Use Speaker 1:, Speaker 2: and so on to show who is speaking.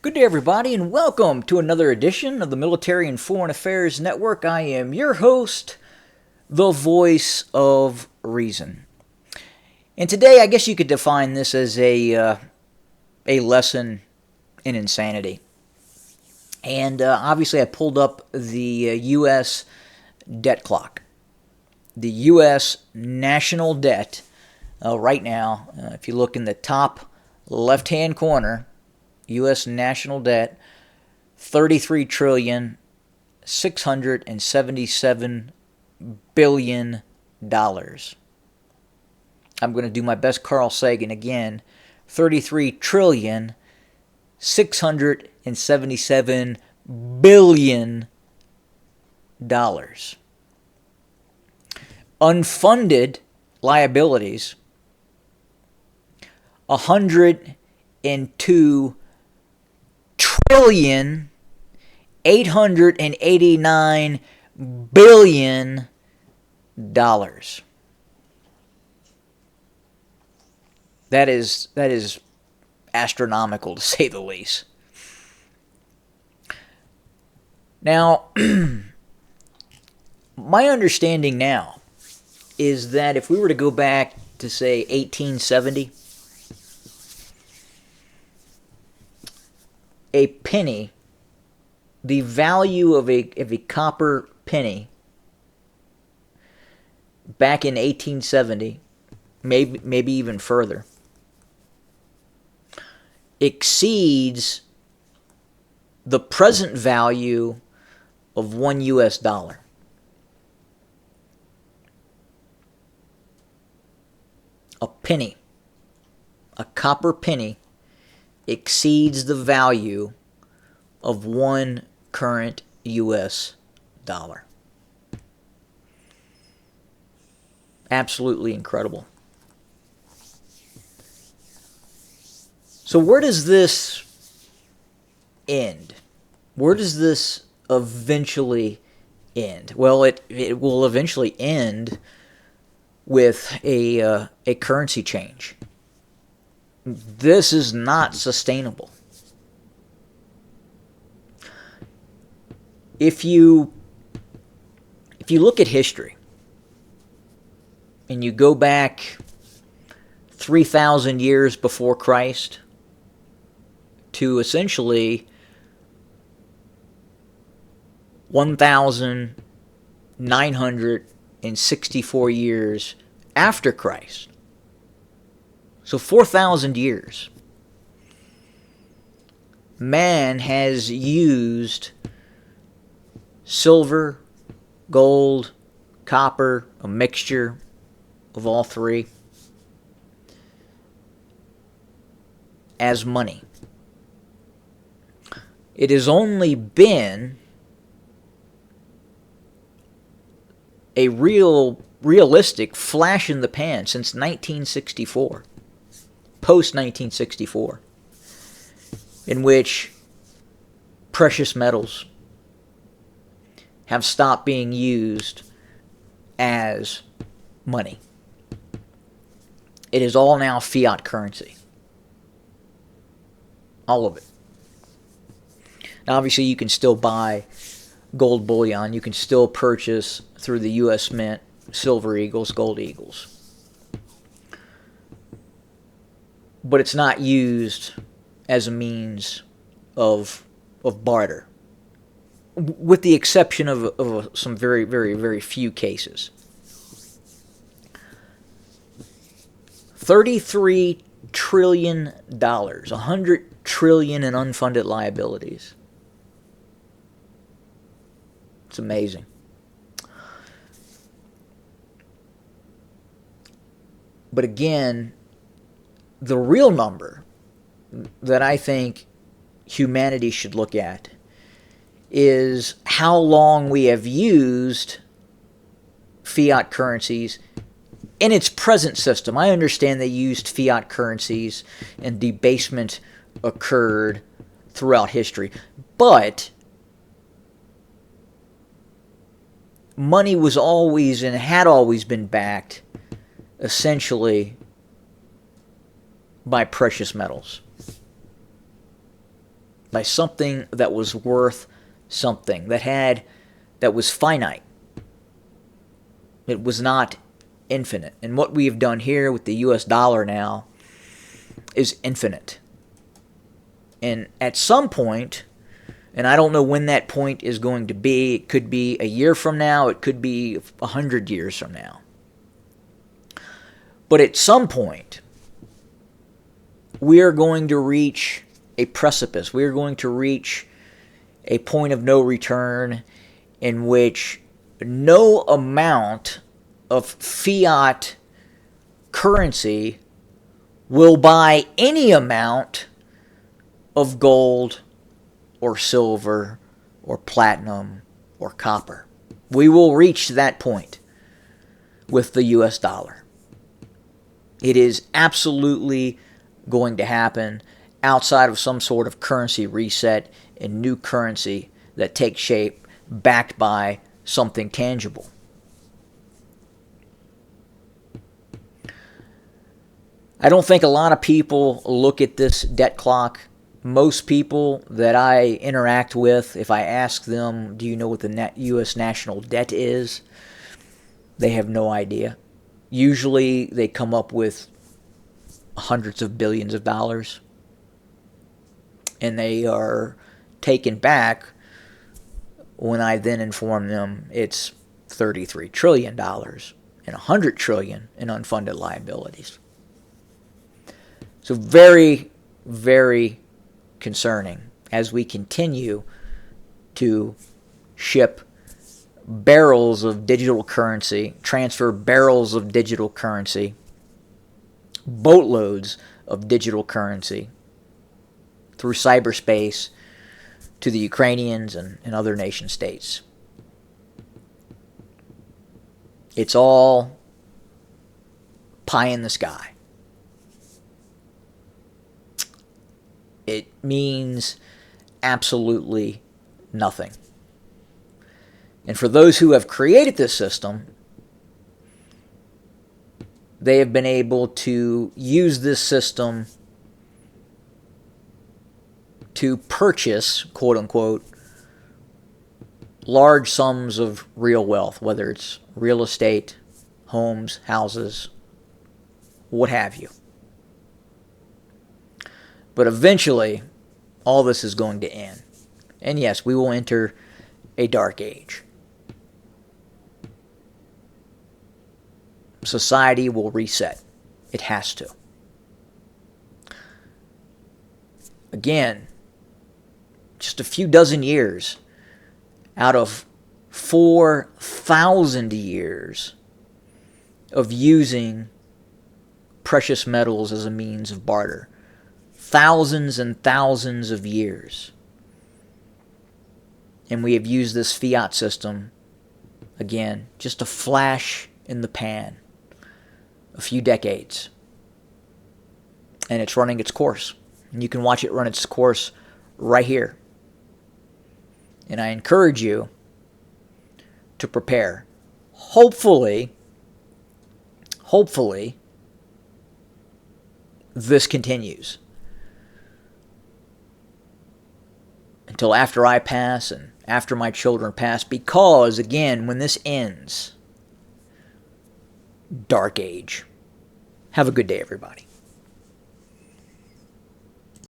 Speaker 1: Good day, everybody, and welcome to another edition of the Military and Foreign Affairs Network. I am your host, the voice of reason. And today, I guess you could define this as a lesson in insanity. And obviously, I pulled up the U.S. debt clock. The U.S. national debt right now, if you look in the top left-hand corner, U.S. national debt, $33 trillion, $677 billion. I'm going to do my best Carl Sagan again. $33 trillion, $677 billion. Unfunded liabilities, $102 trillion, $889 billion. That is astronomical, to say the least. Now, my understanding now is that if we were to go back to, say, 1870, a penny, the value of a copper penny back in 1870, maybe even further, exceeds the present value of $1 US. A penny, a copper penny, exceeds the value of one current US dollar. Absolutely incredible. So where does this end? Where does this eventually end? Well, it will eventually end with a currency change. This is not sustainable. If you look at history and you go back 3,000 years before Christ to essentially 1,964 years after Christ, so 4,000 years, man has used silver, gold, copper, a mixture of all three, as money. It has only been a realistic flash in the pan since 1964. Post-1964, in which precious metals have stopped being used as money. It is all now fiat currency. All of it. Now, obviously, you can still buy gold bullion. You can still purchase through the U.S. Mint silver eagles, gold eagles. But it's not used as a means of barter, with the exception of some very, very, very few cases. $33 trillion, $100 trillion in unfunded liabilities. It's amazing. But again, the real number that I think humanity should look at is how long we have used fiat currencies in its present system. I understand they used fiat currencies and debasement occurred throughout history, but money was always and had always been backed essentially by precious metals. by something that was worth something, that was finite. It was not infinite. And what we have done here with the US dollar now is infinite. And at some point, and I don't know when that point is going to be, it could be a year from now, it could be 100 years from now. But at some point, we are going to reach a precipice. We are going to reach a point of no return in which no amount of fiat currency will buy any amount of gold or silver or platinum or copper. We will reach that point with the US dollar. It is absolutely going to happen outside of some sort of currency reset and new currency that takes shape backed by something tangible. I don't think a lot of people look at this debt clock. Most people that I interact with, if I ask them, do you know what the U.S. national debt is? They have no idea. Usually they come up with hundreds of billions of dollars. And they are taken back when I then inform them it's $33 trillion and $100 trillion in unfunded liabilities. So very, very concerning as we continue to ship barrels of digital currency, transfer barrels of digital currency, boatloads of digital currency through cyberspace to the Ukrainians and other nation states. It's all pie in the sky. It means absolutely nothing. And for those who have created this system, they have been able to use this system to purchase, quote unquote, large sums of real wealth, whether it's real estate, homes, houses, what have you. But eventually, all this is going to end. And yes, we will enter a dark age. Society will reset. It has to. Again, just a few dozen years out of 4,000 years of using precious metals as a means of barter. Thousands and thousands of years. And we have used this fiat system, again, just a flash in the pan. A few decades. And it's running its course. And you can watch it run its course right here. And I encourage you to prepare. Hopefully, this continues until after I pass and after my children pass, because, again, when this ends, dark age. Have a good day, everybody.